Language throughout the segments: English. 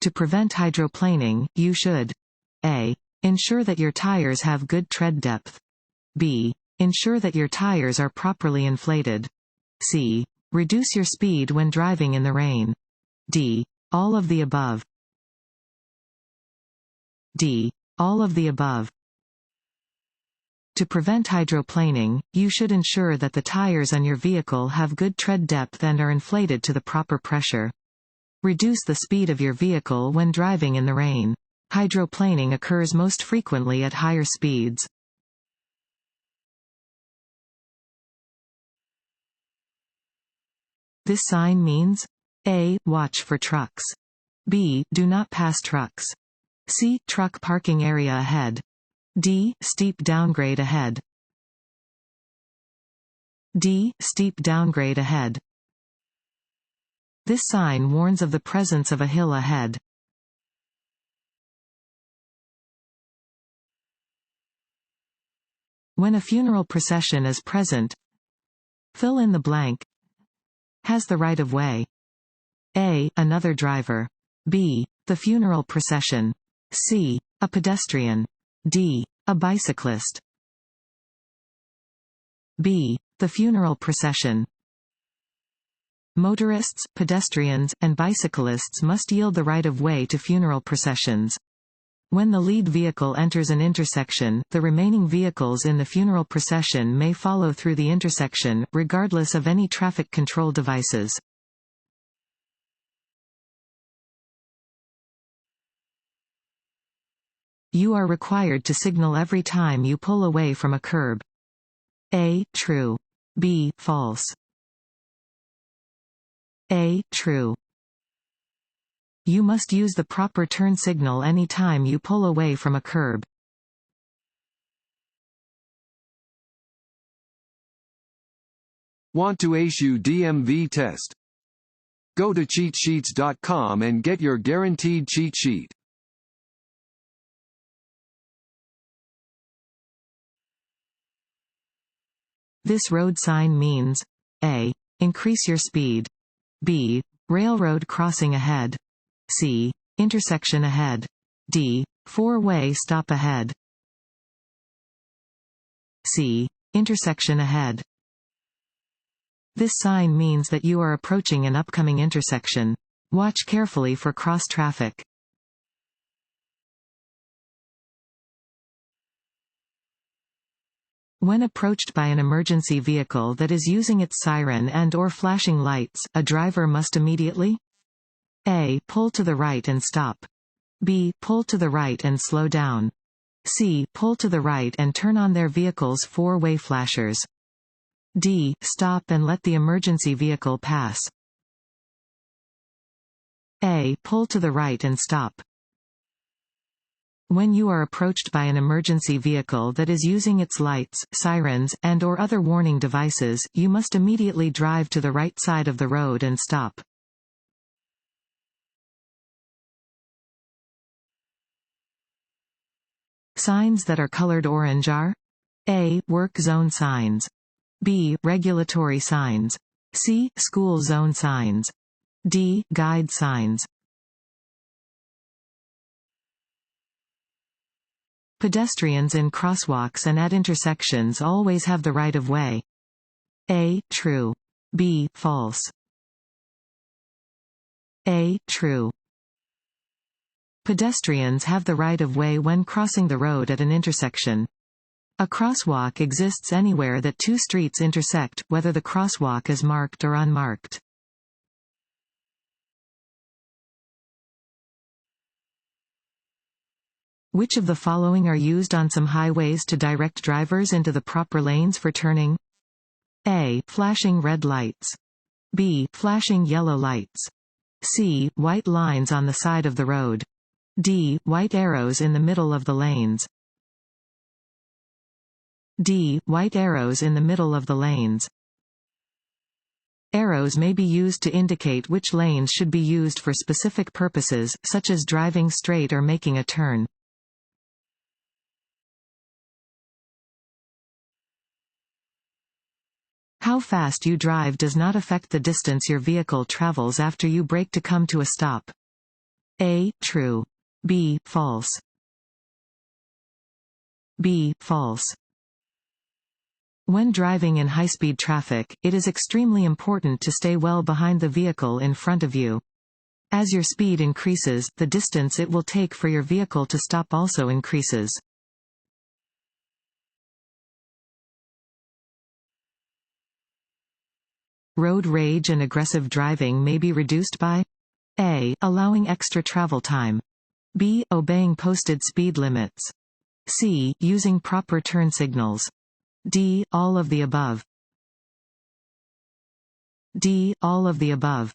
To prevent hydroplaning, you should A. Ensure that your tires have good tread depth. B. Ensure that your tires are properly inflated. C. Reduce your speed when driving in the rain. D. All of the above. D. All of the above. To prevent hydroplaning, you should ensure that the tires on your vehicle have good tread depth and are inflated to the proper pressure. Reduce the speed of your vehicle when driving in the rain. Hydroplaning occurs most frequently at higher speeds. This sign means A. Watch for trucks. B. Do not pass trucks. C. Truck parking area ahead. D. Steep downgrade ahead. D. Steep downgrade ahead. This sign warns of the presence of a hill ahead. When a funeral procession is present, fill in the blank. Has the right of way. A. Another driver. B. The funeral procession. C. A pedestrian. D. A bicyclist. B. The funeral procession. Motorists, pedestrians, and bicyclists must yield the right of way to funeral processions. When the lead vehicle enters an intersection, the remaining vehicles in the funeral procession may follow through the intersection, regardless of any traffic control devices. You are required to signal every time you pull away from a curb. A. True. B. False. A. True. You must use the proper turn signal any time you pull away from a curb. Want to ace your DMV test? Go to cheatsheets.com and get your guaranteed cheat sheet. This road sign means A. Increase your speed. B. Railroad crossing ahead. C. Intersection ahead. D. Four-way stop ahead. C. Intersection ahead. This sign means that you are approaching an upcoming intersection. Watch carefully for cross traffic. When approached by an emergency vehicle that is using its siren and/or flashing lights, a driver must immediately A. Pull to the right and stop. B. Pull to the right and slow down. C. Pull to the right and turn on their vehicle's four-way flashers. D. Stop and let the emergency vehicle pass. A. Pull to the right and stop. When you are approached by an emergency vehicle that is using its lights, sirens, and/or other warning devices, you must immediately drive to the right side of the road and stop. Signs that are colored orange are A. Work zone signs. B. Regulatory signs. C. School zone signs. D. Guide signs. Pedestrians in crosswalks and at intersections always have the right of way. A. True. B. False. A. True. Pedestrians have the right of way when crossing the road at an intersection. A crosswalk exists anywhere that two streets intersect, whether the crosswalk is marked or unmarked. Which of the following are used on some highways to direct drivers into the proper lanes for turning? A. Flashing red lights. B. Flashing yellow lights. C. White lines on the side of the road. D. White arrows in the middle of the lanes. D. White arrows in the middle of the lanes. Arrows may be used to indicate which lanes should be used for specific purposes, such as driving straight or making a turn. How fast you drive does not affect the distance your vehicle travels after you brake to come to a stop. A. True. B. False. B. False. When driving in high-speed traffic, it is extremely important to stay well behind the vehicle in front of you. As your speed increases, the distance it will take for your vehicle to stop also increases. Road rage and aggressive driving may be reduced by A. Allowing extra travel time. B. Obeying posted speed limits. C. Using proper turn signals. D. All of the above. D. All of the above.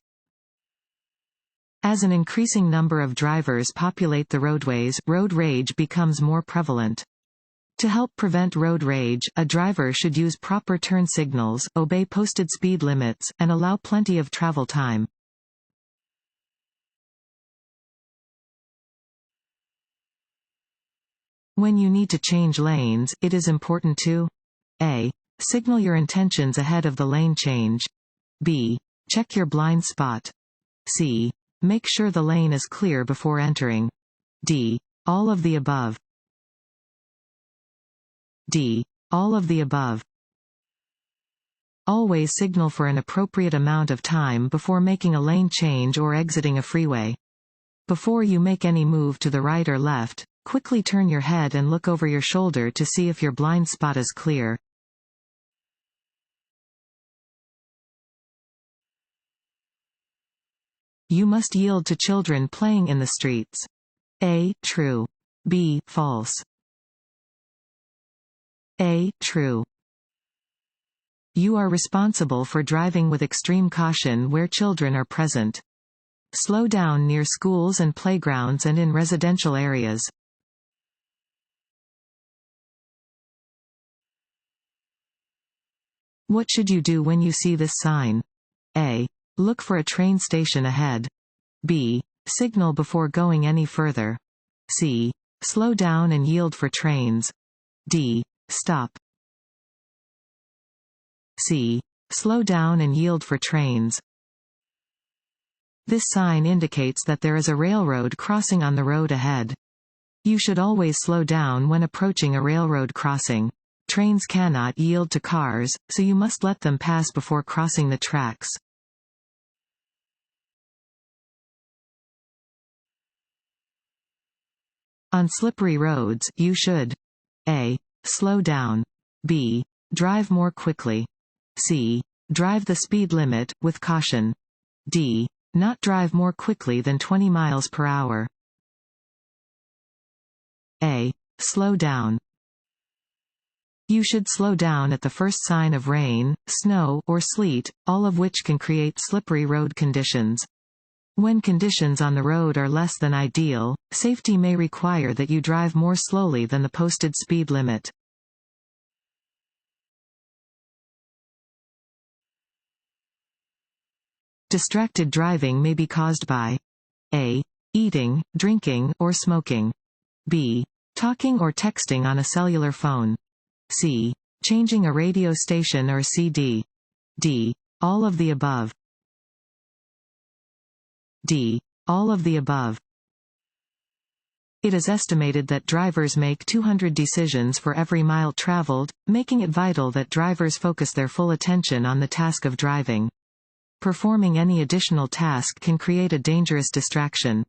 As an increasing number of drivers populate the roadways, road rage becomes more prevalent. To help prevent road rage, a driver should use proper turn signals, obey posted speed limits, and allow plenty of travel time. When you need to change lanes, it is important to A. Signal your intentions ahead of the lane change. B. Check your blind spot. C. Make sure the lane is clear before entering. D. All of the above. D. All of the above. Always signal for an appropriate amount of time before making a lane change or exiting a freeway. Before you make any move to the right or left, quickly turn your head and look over your shoulder to see if your blind spot is clear. You must yield to children playing in the streets. A. True. B. False. A. True. You are responsible for driving with extreme caution where children are present. Slow down near schools and playgrounds and in residential areas. What should you do when you see this sign? A. Look for a train station ahead. B. Signal before going any further. C. Slow down and yield for trains. D. Stop. C. Slow down and yield for trains. This sign indicates that there is a railroad crossing on the road ahead. You should always slow down when approaching a railroad crossing. Trains cannot yield to cars, so you must let them pass before crossing the tracks. On slippery roads, you should A. Slow down. B. Drive more quickly. C. Drive the speed limit, with caution. D. Not drive more quickly than 20 miles per hour. A. Slow down. You should slow down at the first sign of rain, snow, or sleet, all of which can create slippery road conditions. When conditions on the road are less than ideal, safety may require that you drive more slowly than the posted speed limit. Distracted driving may be caused by A. Eating, drinking, or smoking. B. Talking or texting on a cellular phone. C. Changing a radio station or CD. D. All of the above. D. All of the above. It is estimated that drivers make 200 decisions for every mile traveled, making it vital that drivers focus their full attention on the task of driving. Performing any additional task can create a dangerous distraction.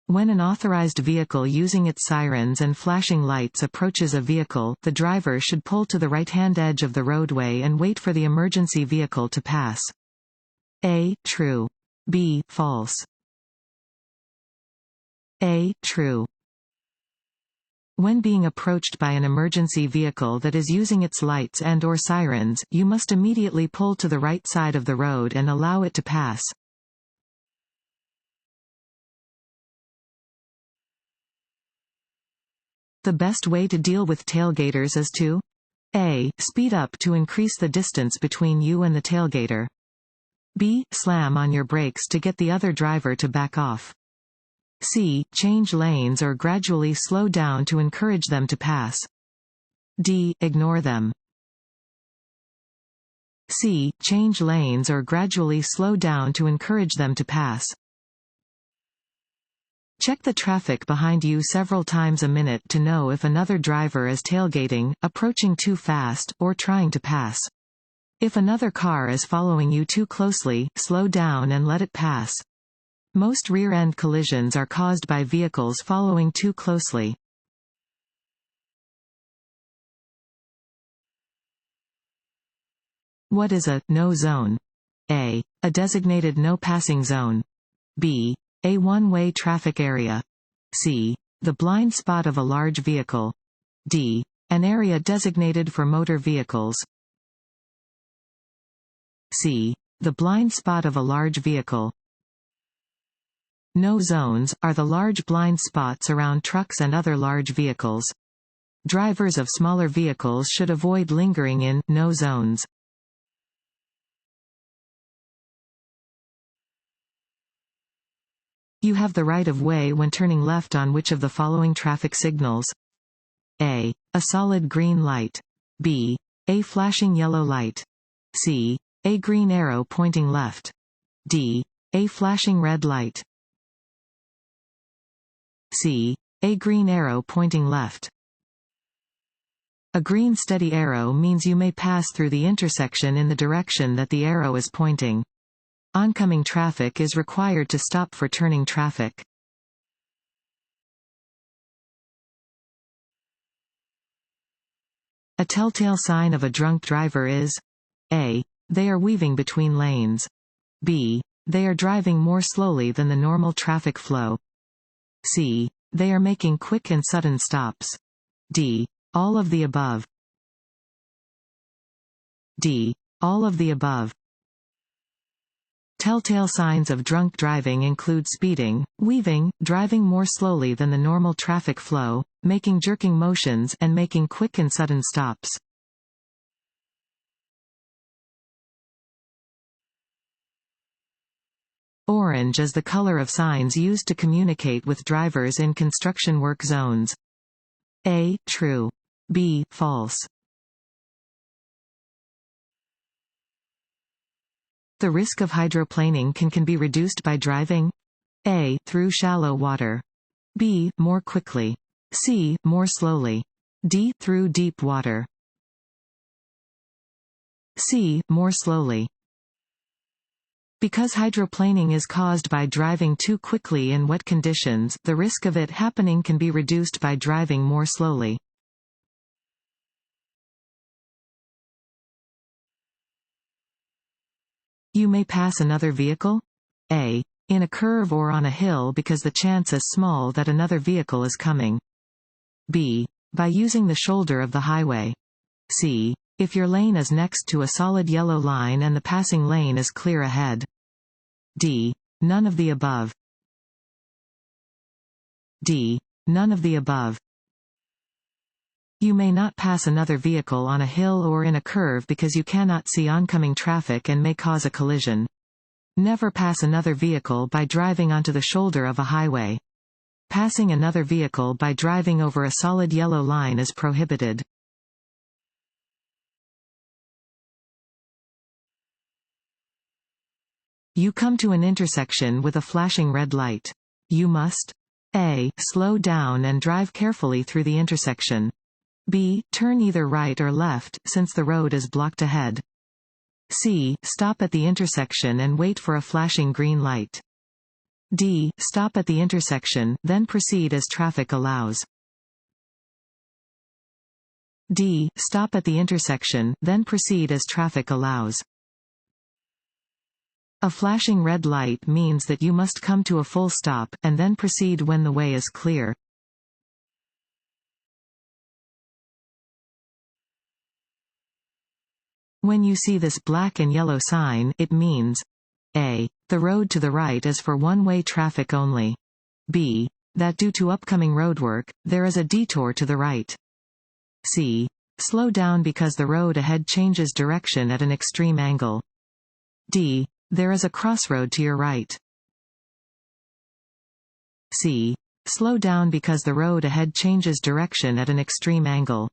When an authorized vehicle using its sirens and flashing lights approaches a vehicle, the driver should pull to the right-hand edge of the roadway and wait for the emergency vehicle to pass. A. True. B. False. A. True. When being approached by an emergency vehicle that is using its lights and/or sirens, you must immediately pull to the right side of the road and allow it to pass. The best way to deal with tailgaters is to A. Speed up to increase the distance between you and the tailgater. B. Slam on your brakes to get the other driver to back off. C. Change lanes or gradually slow down to encourage them to pass. D. Ignore them. C. Change lanes or gradually slow down to encourage them to pass. Check the traffic behind you several times a minute to know if another driver is tailgating, approaching too fast, or trying to pass. If another car is following you too closely, slow down and let it pass. Most rear-end collisions are caused by vehicles following too closely. What is a no zone? A. A designated no passing zone. B. A one-way traffic area. C. The blind spot of a large vehicle. D. An area designated for motor vehicles. C. The blind spot of a large vehicle. No zones are the large blind spots around trucks and other large vehicles. Drivers of smaller vehicles should avoid lingering in no zones. You have the right of way when turning left on which of the following traffic signals? A. A solid green light. B. A flashing yellow light. C. A green arrow pointing left. D. A flashing red light. C. A green arrow pointing left. A green steady arrow means you may pass through the intersection in the direction that the arrow is pointing. Oncoming traffic is required to stop for turning traffic. A telltale sign of a drunk driver is A. They are weaving between lanes. B. They are driving more slowly than the normal traffic flow. C. They are making quick and sudden stops. D. All of the above. D. All of the above. Telltale signs of drunk driving include speeding, weaving, driving more slowly than the normal traffic flow, making jerking motions, and making quick and sudden stops. Orange is the color of signs used to communicate with drivers in construction work zones. A. True. B. False. The risk of hydroplaning can be reduced by driving A. Through shallow water. B. More quickly. C. More slowly. D. Through deep water. C. More slowly. Because hydroplaning is caused by driving too quickly in wet conditions, the risk of it happening can be reduced by driving more slowly. You may pass another vehicle? A. In a curve or on a hill because the chance is small that another vehicle is coming. B. By using the shoulder of the highway. C. If your lane is next to a solid yellow line and the passing lane is clear ahead. D. None of the above. D. None of the above. You may not pass another vehicle on a hill or in a curve because you cannot see oncoming traffic and may cause a collision. Never pass another vehicle by driving onto the shoulder of a highway. Passing another vehicle by driving over a solid yellow line is prohibited. You come to an intersection with a flashing red light. You must A. Slow down and drive carefully through the intersection. B. Turn either right or left, since the road is blocked ahead. C. Stop at the intersection and wait for a flashing green light. D. Stop at the intersection, then proceed as traffic allows. D. Stop at the intersection, then proceed as traffic allows. A flashing red light means that you must come to a full stop, and then proceed when the way is clear. When you see this black and yellow sign, it means A. The road to the right is for one-way traffic only. B. That due to upcoming roadwork, there is a detour to the right. C. Slow down because the road ahead changes direction at an extreme angle. D. There is a crossroad to your right. C. Slow down because the road ahead changes direction at an extreme angle.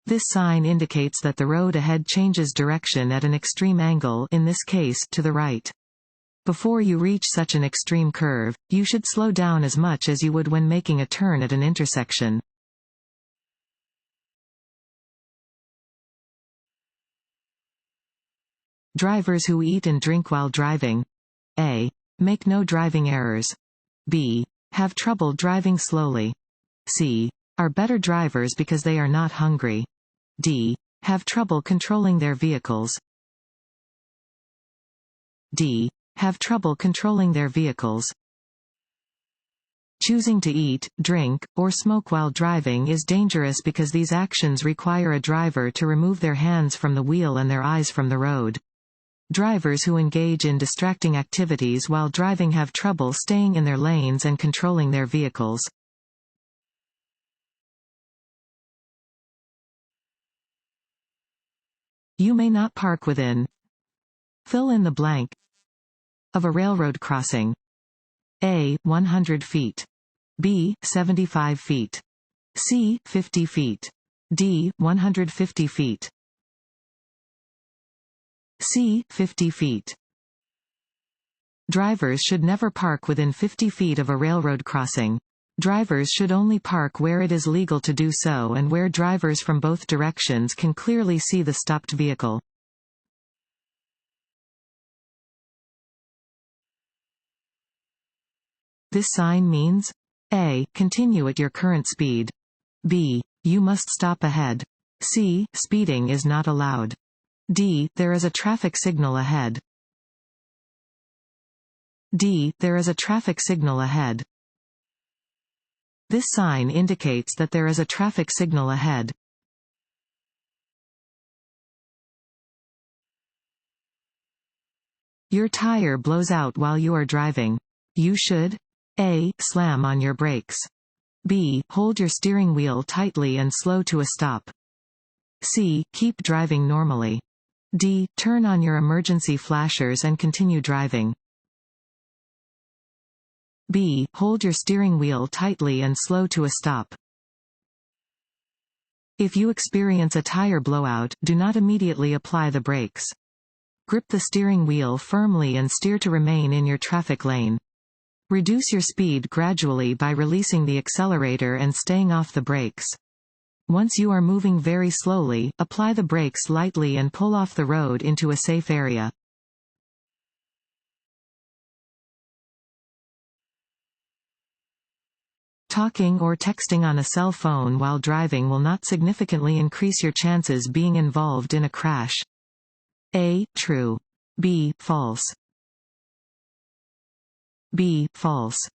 This sign indicates that the road ahead changes direction at an extreme angle, in this case, to the right. Before you reach such an extreme curve, you should slow down as much as you would when making a turn at an intersection. Drivers who eat and drink while driving. A. Make no driving errors. B. Have trouble driving slowly. C. Are better drivers because they are not hungry. D. Have trouble controlling their vehicles. D. Have trouble controlling their vehicles. Choosing to eat, drink, or smoke while driving is dangerous because these actions require a driver to remove their hands from the wheel and their eyes from the road. Drivers who engage in distracting activities while driving have trouble staying in their lanes and controlling their vehicles. You may not park within. Fill in the blank. Of a railroad crossing. A. 100 feet. B. 75 feet. C. 50 feet. D. 150 feet. C. 50 feet. Drivers should never park within 50 feet of a railroad crossing. Drivers should only park where it is legal to do so and where drivers from both directions can clearly see the stopped vehicle. This sign means A. Continue at your current speed. B. You must stop ahead. C. Speeding is not allowed. D. There is a traffic signal ahead. D. There is a traffic signal ahead. This sign indicates that there is a traffic signal ahead. Your tire blows out while you are driving. You should A. Slam on your brakes. B. Hold your steering wheel tightly and slow to a stop. C. Keep driving normally. D. Turn on your emergency flashers and continue driving. B. Hold your steering wheel tightly and slow to a stop. If you experience a tire blowout, do not immediately apply the brakes. Grip the steering wheel firmly and steer to remain in your traffic lane. Reduce your speed gradually by releasing the accelerator and staying off the brakes. Once you are moving very slowly, apply the brakes lightly and pull off the road into a safe area. Talking or texting on a cell phone while driving will not significantly increase your chances being involved in a crash. A. True. B. False. B. False.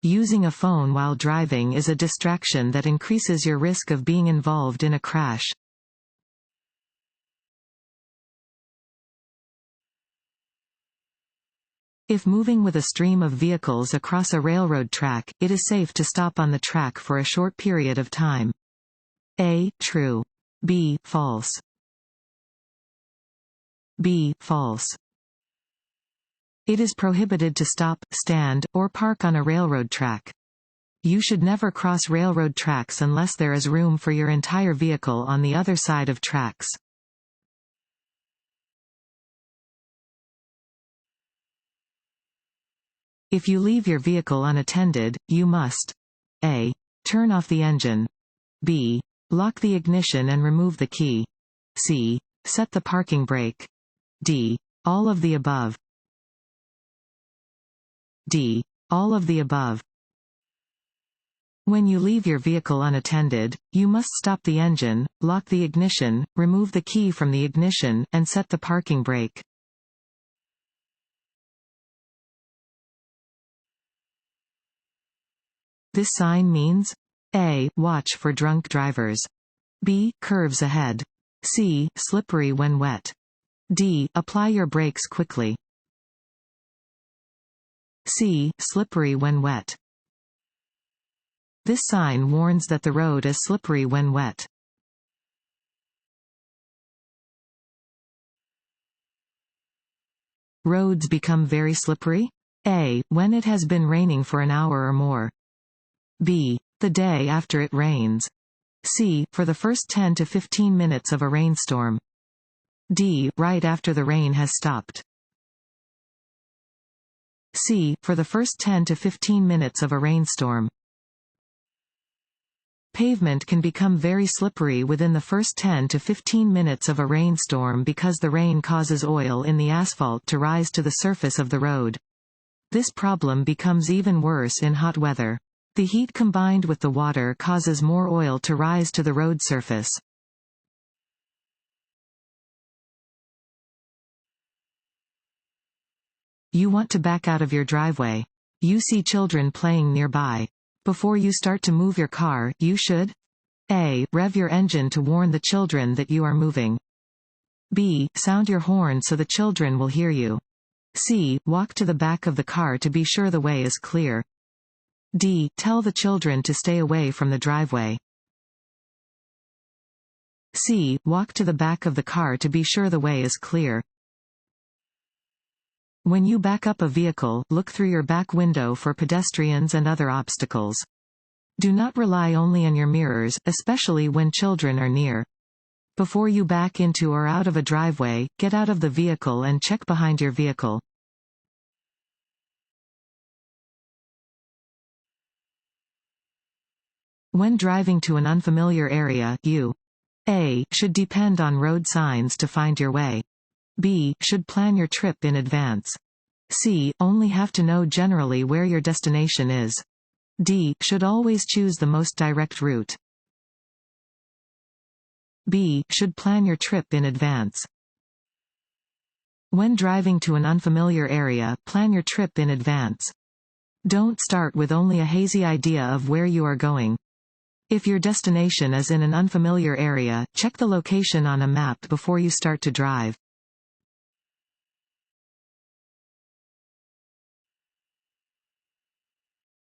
Using a phone while driving is a distraction that increases your risk of being involved in a crash. If moving with a stream of vehicles across a railroad track, it is safe to stop on the track for a short period of time. A. True. B. False. B. False. It is prohibited to stop, stand, or park on a railroad track. You should never cross railroad tracks unless there is room for your entire vehicle on the other side of tracks. If you leave your vehicle unattended, you must A. Turn off the engine. B. Lock the ignition and remove the key. C. Set the parking brake. D. All of the above. D. All of the above. When you leave your vehicle unattended, you must stop the engine, lock the ignition, remove the key from the ignition, and set the parking brake. This sign means A. Watch for drunk drivers. B. Curves ahead. C. Slippery when wet. D. Apply your brakes quickly. C. Slippery when wet. This sign warns that the road is slippery when wet. Roads become very slippery? A. When it has been raining for an hour or more. B. The day after it rains. C. For the first 10 to 15 minutes of a rainstorm. D. Right after the rain has stopped. C. For the first 10 to 15 minutes of a rainstorm. Pavement can become very slippery within the first 10 to 15 minutes of a rainstorm because the rain causes oil in the asphalt to rise to the surface of the road. This problem becomes even worse in hot weather. The heat combined with the water causes more oil to rise to the road surface. You want to back out of your driveway. You see children playing nearby. Before you start to move your car, you should A. Rev your engine to warn the children that you are moving. B. Sound your horn so the children will hear you. C. Walk to the back of the car to be sure the way is clear. D. Tell the children to stay away from the driveway. C. Walk to the back of the car to be sure the way is clear. When you back up a vehicle, look through your back window for pedestrians and other obstacles. Do not rely only on your mirrors, especially when children are near. Before you back into or out of a driveway, get out of the vehicle and check behind your vehicle. When driving to an unfamiliar area, you A. should depend on road signs to find your way. B. should plan your trip in advance. C. only have to know generally where your destination is. D. should always choose the most direct route. B. should plan your trip in advance. When driving to an unfamiliar area, plan your trip in advance. Don't start with only a hazy idea of where you are going. If your destination is in an unfamiliar area, check the location on a map before you start to drive.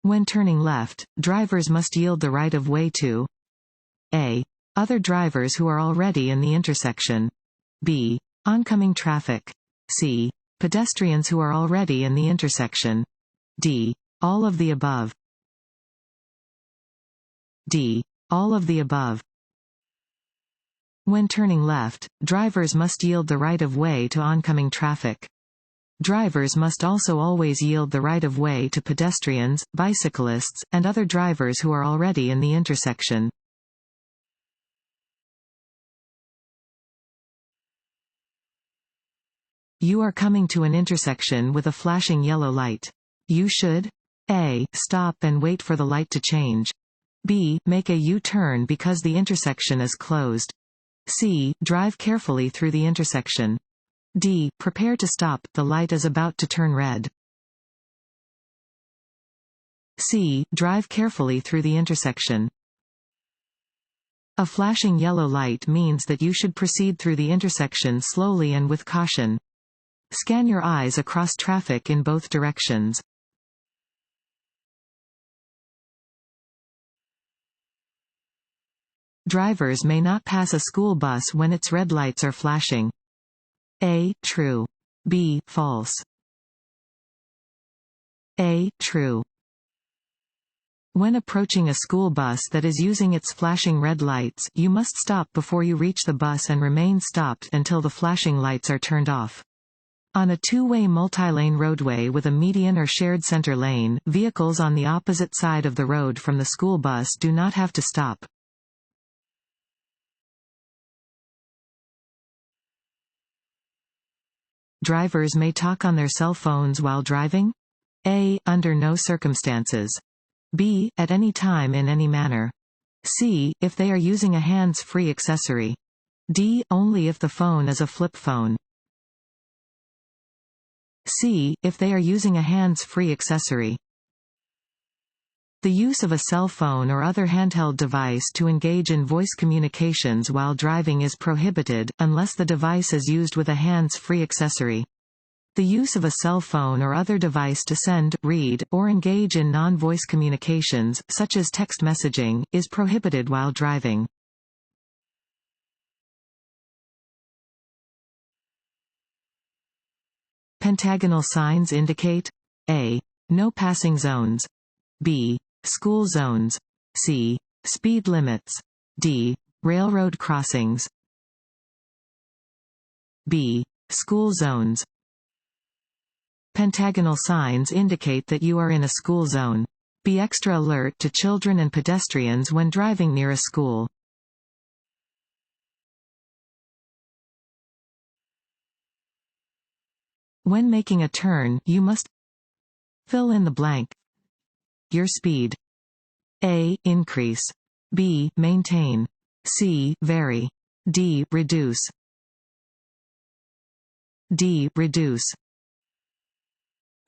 When turning left, drivers must yield the right of way to A. other drivers who are already in the intersection. B. oncoming traffic. C. pedestrians who are already in the intersection. D. all of the above. D. all of the above. When turning left, drivers must yield the right of way to oncoming traffic. Drivers must also always yield the right of way to pedestrians, bicyclists, and other drivers who are already in the intersection. You are coming to an intersection with a flashing yellow light. You should A. stop and wait for the light to change. B. make a U-turn because the intersection is closed. C. drive carefully through the intersection. D. prepare to stop, the light is about to turn red. C. drive carefully through the intersection. A flashing yellow light means that you should proceed through the intersection slowly and with caution. Scan your eyes across traffic in both directions. Drivers may not pass a school bus when its red lights are flashing. A. true. B. false. A. true. When approaching a school bus that is using its flashing red lights, you must stop before you reach the bus and remain stopped until the flashing lights are turned off. On a two-way multi-lane roadway with a median or shared center lane, vehicles on the opposite side of the road from the school bus do not have to stop. Drivers may talk on their cell phones while driving? A. under no circumstances. B. at any time in any manner. C. if they are using a hands-free accessory. D. only if the phone is a flip phone. C. if they are using a hands-free accessory. The use of a cell phone or other handheld device to engage in voice communications while driving is prohibited, unless the device is used with a hands-free accessory. The use of a cell phone or other device to send, read, or engage in non-voice communications, such as text messaging, is prohibited while driving. Pentagonal signs indicate A. no passing zones. B. school zones. C. speed limits. D. Railroad crossings. B. School zones. Pentagonal signs indicate that you are in a school zone. Be extra alert to children and pedestrians when driving near a school. When making a turn, you must fill in the blank. Your speed. A. Increase. B. Maintain. C. Vary. D. Reduce. D. Reduce.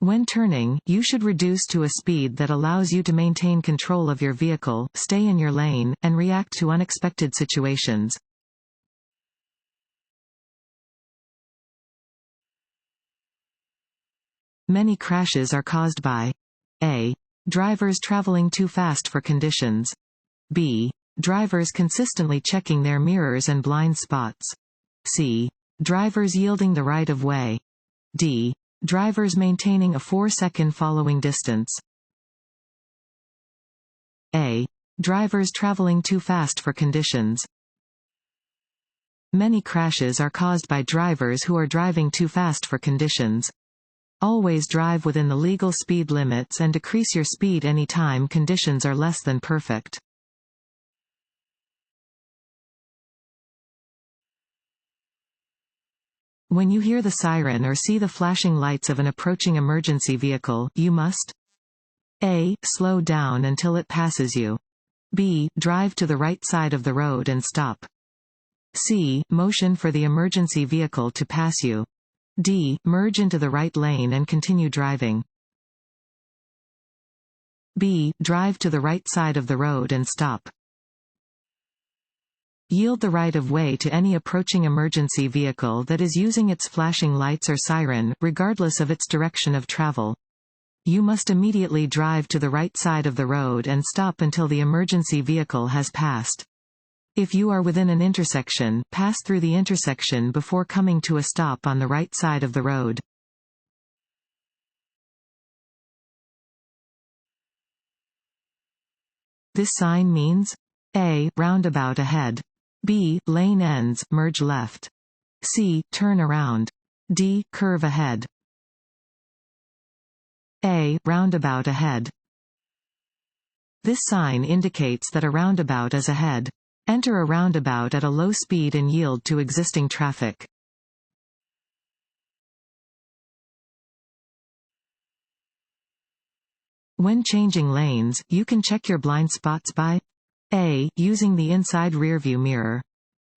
When turning, you should reduce to a speed that allows you to maintain control of your vehicle, stay in your lane, and react to unexpected situations. Many crashes are caused by A. Drivers traveling too fast for conditions. B. Drivers consistently checking their mirrors and blind spots. C. Drivers yielding the right of way. D. Drivers maintaining a 4-second following distance. A. Drivers traveling too fast for conditions. Many crashes are caused by drivers who are driving too fast for conditions. Always drive within the legal speed limits and decrease your speed any time conditions are less than perfect. When you hear the siren or see the flashing lights of an approaching emergency vehicle, you must A. Slow down until it passes you. B. Drive to the right side of the road and stop. C. Motion for the emergency vehicle to pass you. D. Merge into the right lane and continue driving. B. Drive to the right side of the road and stop. Yield the right of way to any approaching emergency vehicle that is using its flashing lights or siren, regardless of its direction of travel. You must immediately drive to the right side of the road and stop until the emergency vehicle has passed. If you are within an intersection, pass through the intersection before coming to a stop on the right side of the road. This sign means A. Roundabout ahead. B. Lane ends, merge left. C. Turn around. D. Curve ahead. A. Roundabout ahead. This sign indicates that a roundabout is ahead. Enter a roundabout at a low speed and yield to existing traffic. When changing lanes, you can check your blind spots by A. Using the inside rearview mirror.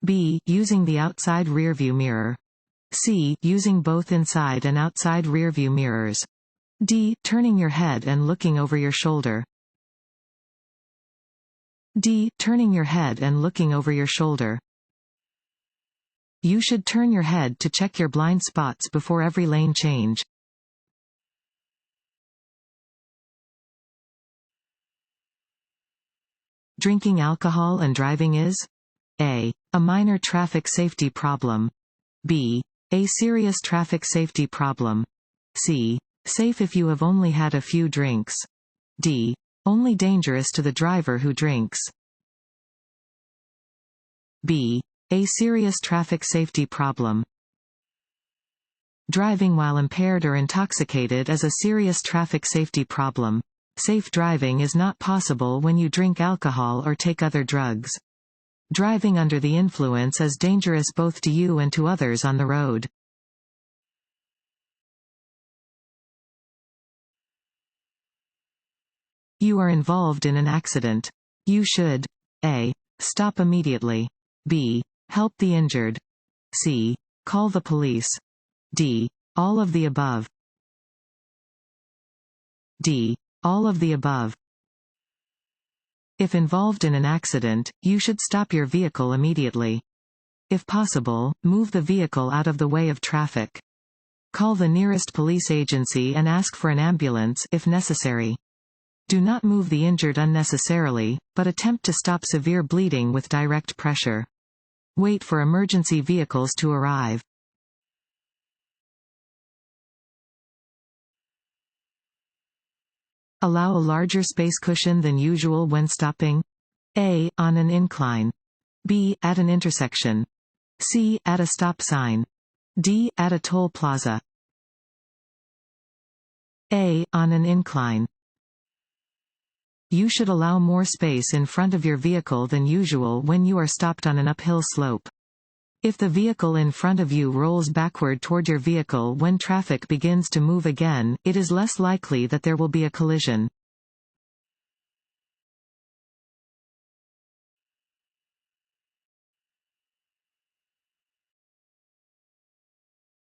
B. Using the outside rearview mirror. C. Using both inside and outside rearview mirrors. D. Turning your head and looking over your shoulder. D. Turning your head and looking over your shoulder. You should turn your head to check your blind spots before every lane change. Drinking alcohol and driving is A. A minor traffic safety problem. B. A serious traffic safety problem. C. Safe if you have only had a few drinks. D. Only dangerous to the driver who drinks. B. A serious traffic safety problem. Driving while impaired or intoxicated is a serious traffic safety problem. Safe driving is not possible when you drink alcohol or take other drugs. Driving under the influence is dangerous both to you and to others on the road. You are involved in an accident. You should A. Stop immediately. B. Help the injured. C. Call the police. D. All of the above. D. All of the above. If involved in an accident, you should stop your vehicle immediately. If possible, move the vehicle out of the way of traffic. Call the nearest police agency and ask for an ambulance if necessary. Do not move the injured unnecessarily, but attempt to stop severe bleeding with direct pressure. Wait for emergency vehicles to arrive. Allow a larger space cushion than usual when stopping. A. On an incline. B. At an intersection. C. At a stop sign. D. At a toll plaza. A. On an incline. You should allow more space in front of your vehicle than usual when you are stopped on an uphill slope. If the vehicle in front of you rolls backward toward your vehicle when traffic begins to move again, it is less likely that there will be a collision.